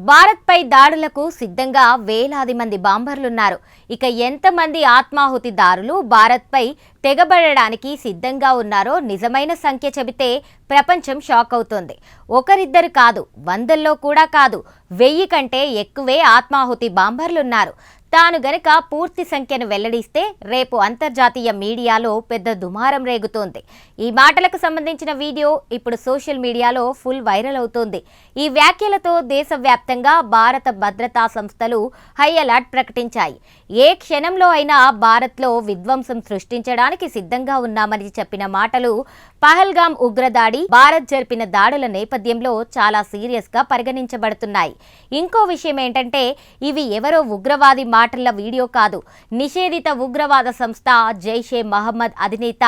భారత్పై దాడులకు సిద్ధంగా వేలాది మంది బాంబర్లున్నారు. ఇక ఎంతమంది ఆత్మాహుతిదారులు భారత్పై తెగబడడానికి సిద్ధంగా ఉన్నారో నిజమైన సంఖ్య చెబితే ప్రపంచం షాక్ అవుతుంది. ఒకరిద్దరు కాదు, వందల్లో కూడా కాదు, 1000 కంటే ఎక్కువే ఆత్మాహుతి బాంబర్లున్నారు. తాను గనక పూర్తి సంఖ్యను వెల్లడిస్తే రేపు అంతర్జాతీయ మీడియాలో పెద్ద దుమారం రేగుతోంది. ఈ మాటలకు సంబంధించిన వీడియో ఇప్పుడు సోషల్ మీడియాలో ఫుల్ వైరల్ అవుతోంది. ఈ వ్యాఖ్యలతో దేశవ్యాప్తంగా భారత భద్రతా సంస్థలు హై అలర్ట్ ప్రకటించాయి. ఏ క్షణంలో అయినా భారత్లో విధ్వంసం సృష్టించడానికి సిద్ధంగా ఉన్నామని చెప్పిన మాటలు పహల్గామ్ ఉగ్రదాడి, భారత్ జరిపిన దాడుల నేపథ్యంలో చాలా సీరియస్ గా పరిగణించబడుతున్నాయి. ఇంకో విషయం ఏంటంటే ఇవి ఎవరో ఉగ్రవాది మాటల వీడియో కాదు. నిషేధిత ఉగ్రవాద సంస్థ జైషే మహమ్మద్ అధినేత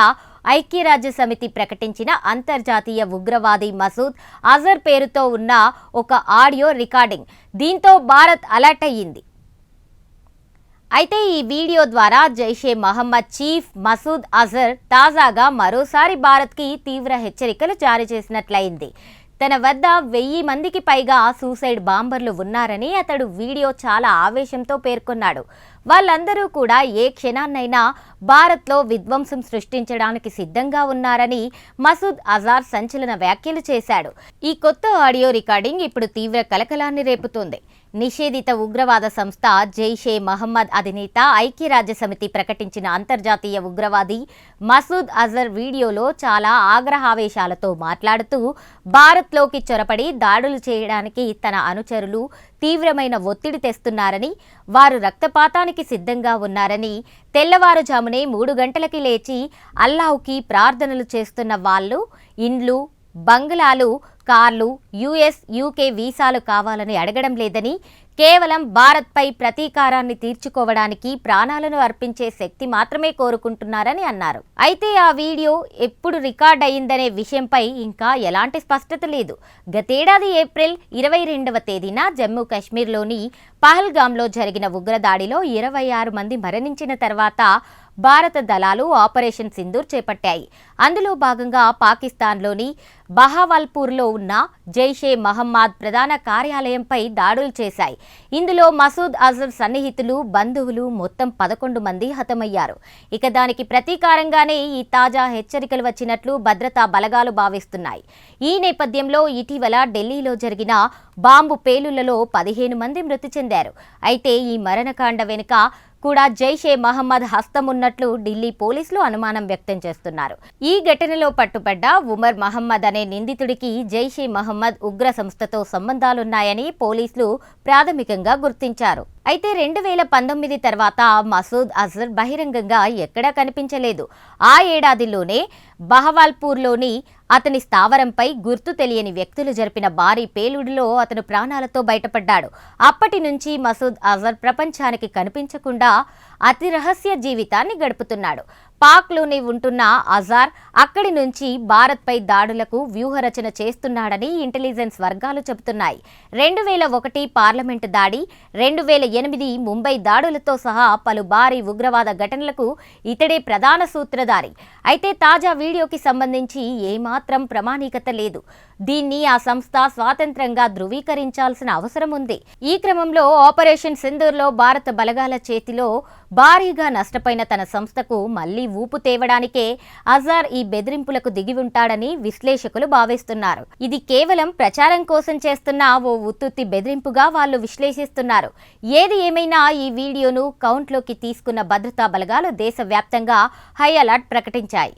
ఐక్యరాజ్య సమితి ప్రకటించిన అంతర్జాతీయ ఉగ్రవాది మసూద్ అజర్ పేరుతో ఉన్న ఒక ఆడియో రికార్డింగ్. దీంతో భారత్ అలర్ట్ అయ్యింది. అయితే ఈ వీడియో ద్వారా జైషే మహమ్మద్ చీఫ్ మసూద్ అజర్ తాజాగా మరోసారి భారత్కి తీవ్ర హెచ్చరికలు జారీ చేసినట్లయింది. తన వద్ద 1000 మందికి పైగా సూసైడ్ బాంబర్లు ఉన్నారని అతడు వీడియో చాలా ఆవేశంతో పేర్కొన్నాడు. వాళ్ళందరూ కూడా ఏ క్షణాన్నైనా భారత్లో విధ్వంసం సృష్టించడానికి సిద్ధంగా ఉన్నారని మసూద్ అజర్ సంచలన వ్యాఖ్యలు చేశాడు. ఈ కొత్త ఆడియో రికార్డింగ్ ఇప్పుడు తీవ్ర కలకలాన్ని రేపుతోంది. నిషేధిత ఉగ్రవాద సంస్థ జైషే మహమ్మద్ అధినేత ఐక్యరాజ్య సమితి ప్రకటించిన అంతర్జాతీయ ఉగ్రవాది మసూద్ అజర్ వీడియోలో చాలా ఆగ్రహావేశాలతో మాట్లాడుతూ భారత్లోకి చొరపడి దాడులు చేయడానికి తన అనుచరులు తీవ్రమైన ఒత్తిడి తెస్తున్నారని, వారు రక్తపాతానికి సిద్ధంగా ఉన్నారని, తెల్లవారుజామునే 3 గంటలకి లేచి అల్లాహ్కి ప్రార్థనలు చేస్తున్న వాళ్ళు ఇండ్లు, బంగ్లాలు, కార్లు, యుఎస్, యూకే వీసాలు కావాలని అడగడం లేదని, కేవలం భారత్పై ప్రతీకారాన్ని తీర్చుకోవడానికి ప్రాణాలను అర్పించే శక్తి మాత్రమే కోరుకుంటున్నారని అన్నారు. అయితే ఆ వీడియో ఎప్పుడు రికార్డ్ అయిందనే విషయంపై ఇంకా ఎలాంటి స్పష్టత లేదు. గతేడాది ఏప్రిల్ 22వ తేదీన జమ్మూ కాశ్మీర్లోని పహల్గామ్లో జరిగిన ఉగ్రదాడిలో 26 మంది మరణించిన తర్వాత భారత దళాలు ఆపరేషన్ సింధూర్ చేపట్టాయి. అందులో భాగంగా పాకిస్తాన్లోని బహావల్పూర్లో ఉన్న జైషే మహమ్మద్ ప్రధాన కార్యాలయంపై దాడులు చేశాయి. ఇందులో మసూద్ అజర్ సన్నిహితులు, బంధువులు మొత్తం 11 మంది హతమయ్యారు. ఇక దానికి ప్రతీకారంగానే ఈ తాజా హెచ్చరికలు వచ్చినట్లు భద్రతా బలగాలు భావిస్తున్నాయి. ఈ నేపథ్యంలో ఇటీవల ఢిల్లీలో జరిగిన బాంబు పేలుళ్లలో 15 మంది మృతి చెందారు. అయితే ఈ మరణకాండ వెనుక కూడా జైషే మహమ్మద్ హస్తం ఉన్నట్లు ఢిల్లీ పోలీసులు అనుమానం వ్యక్తం చేస్తున్నారు. ఈ ఘటనలో పట్టుబడ్డ ఉమర్ మహమ్మద్ అనే నిందితుడికి జైషే మహమ్మద్ ఉగ్ర సంస్థతో సంబంధాలున్నాయని పోలీసులు ప్రాథమికంగా గుర్తించారు. అయితే 2019 తర్వాత మసూద్ అజర్ బహిరంగంగా ఎక్కడా కనిపించలేదు. ఆ ఏడాదిలోనే బహవాల్పూర్లోని అతని స్థావరంపై గుర్తు తెలియని వ్యక్తులు జరిపిన భారీ పేలుడులో అతను ప్రాణాలతో బయటపడ్డాడు. అప్పటి నుంచి మసూద్ అజర్ ప్రపంచానికి కనిపించకుండా అతి రహస్య జీవితాన్ని గడుపుతున్నాడు. పాక్లోనే ఉంటున్న అజార్ అక్కడి నుంచి భారత్పై దాడులకు వ్యూహరచన చేస్తున్నాడని ఇంటెలిజెన్స్ వర్గాలు చెబుతున్నాయి. 2001 పార్లమెంటు దాడి, 2008 ముంబై దాడులతో సహా పలు భారీ ఉగ్రవాద ఘటనలకు ఇతడే ప్రధాన సూత్రధారి. అయితే తాజా వీడియోకి సంబంధించి ఏమాత్రం ప్రామాణికత లేదు. దీన్ని ఆ సంస్థ స్వాతంత్రంగా ధృవీకరించాల్సిన అవసరం ఉంది. ఈ క్రమంలో ఆపరేషన్ సింధూర్లో భారత బలగాల చేతిలో భారీగా నష్టపోయిన తన సంస్థకు మళ్లీ ఊపు తేవడానికే అజార్ ఈ బెదిరింపులకు దిగి ఉంటాడని విశ్లేషకులు భావిస్తున్నారు. ఇది కేవలం ప్రచారం కోసం చేస్తున్న ఓ ఉత్తుత్తి బెదిరింపుగా వాళ్ళు విశ్లేషిస్తున్నారు. ఏది ఏమైనా ఈ వీడియోను కౌంట్లోకి తీసుకున్న భద్రతా బలగాలు దేశవ్యాప్తంగా హై అలర్ట్ ప్రకటించాయి.